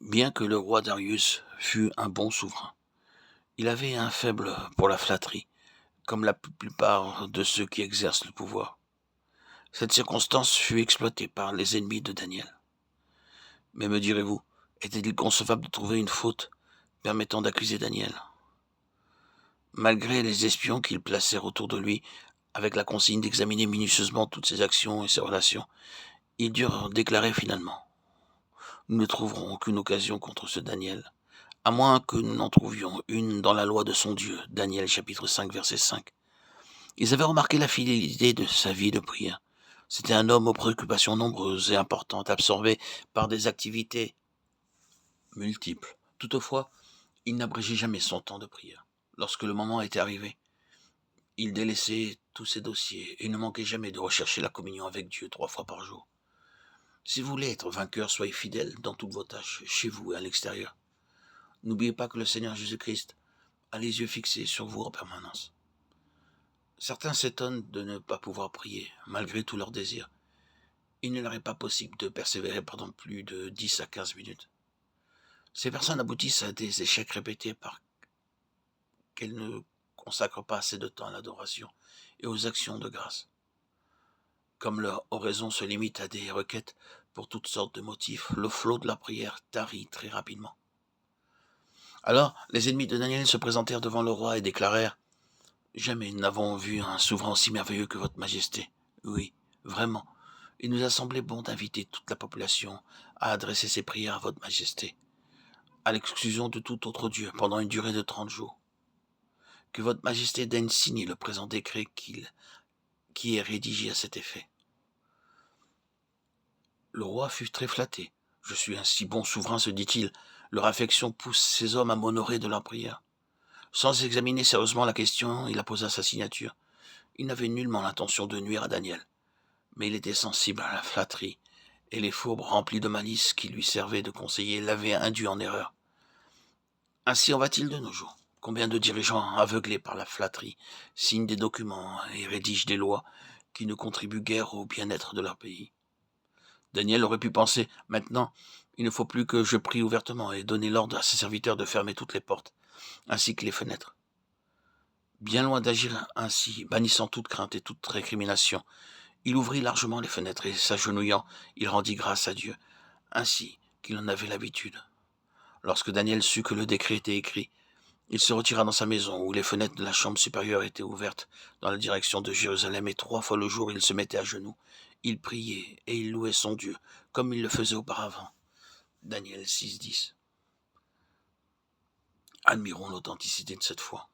Bien que le roi Darius fût un bon souverain, il avait un faible pour la flatterie, comme la plupart de ceux qui exercent le pouvoir. Cette circonstance fut exploitée par les ennemis de Daniel. Mais me direz-vous, était-il concevable de trouver une faute permettant d'accuser Daniel? Malgré les espions qu'ils placèrent autour de lui, avec la consigne d'examiner minutieusement toutes ses actions et ses relations, ils durent déclarer finalement: nous ne trouverons aucune occasion contre ce Daniel, à moins que nous n'en trouvions une dans la loi de son Dieu. Daniel chapitre 5 verset 5. Ils avaient remarqué la fidélité de sa vie de prière. C'était un homme aux préoccupations nombreuses et importantes, absorbé par des activités multiples. Toutefois, il n'abrégeait jamais son temps de prière. Lorsque le moment était arrivé, il délaissait tous ses dossiers et ne manquait jamais de rechercher la communion avec Dieu 3 fois par jour. Si vous voulez être vainqueur, soyez fidèle dans toutes vos tâches, chez vous et à l'extérieur. N'oubliez pas que le Seigneur Jésus-Christ a les yeux fixés sur vous en permanence. Certains s'étonnent de ne pas pouvoir prier, malgré tous leurs désirs. Il ne leur est pas possible de persévérer pendant plus de 10 à 15 minutes. Ces personnes aboutissent à des échecs répétés parce qu'elles ne consacrent pas assez de temps à l'adoration et aux actions de grâce. Comme leur oraison se limite à des requêtes pour toutes sortes de motifs, le flot de la prière tarit très rapidement. Alors, les ennemis de Daniel se présentèrent devant le roi et déclarèrent: jamais nous n'avons vu un souverain aussi merveilleux que votre majesté. Oui, vraiment, il nous a semblé bon d'inviter toute la population à adresser ses prières à votre majesté, à l'exclusion de tout autre dieu, pendant une durée de 30 jours. Que votre majesté daigne signer le présent décret qui est rédigé à cet effet. Le roi fut très flatté. Je suis un si bon souverain, se dit-il. Leur affection pousse ces hommes à m'honorer de leur prière. Sans examiner sérieusement la question, il apposa sa signature. Il n'avait nullement l'intention de nuire à Daniel, mais il était sensible à la flatterie, et les fourbes remplies de malice qui lui servaient de conseiller l'avaient induit en erreur. Ainsi en va-t-il de nos jours. Combien de dirigeants aveuglés par la flatterie signent des documents et rédigent des lois qui ne contribuent guère au bien-être de leur pays. Daniel aurait pu penser: maintenant, il ne faut plus que je prie ouvertement et donner l'ordre à ses serviteurs de fermer toutes les portes, ainsi que les fenêtres. Bien loin d'agir ainsi, bannissant toute crainte et toute récrimination, il ouvrit largement les fenêtres et, s'agenouillant, il rendit grâce à Dieu, ainsi qu'il en avait l'habitude. Lorsque Daniel sut que le décret était écrit, il se retira dans sa maison, où les fenêtres de la chambre supérieure étaient ouvertes dans la direction de Jérusalem, et 3 fois le jour il se mettait à genoux. Il priait et il louait son Dieu, comme il le faisait auparavant. Daniel 6, 10. Admirons l'authenticité de cette foi.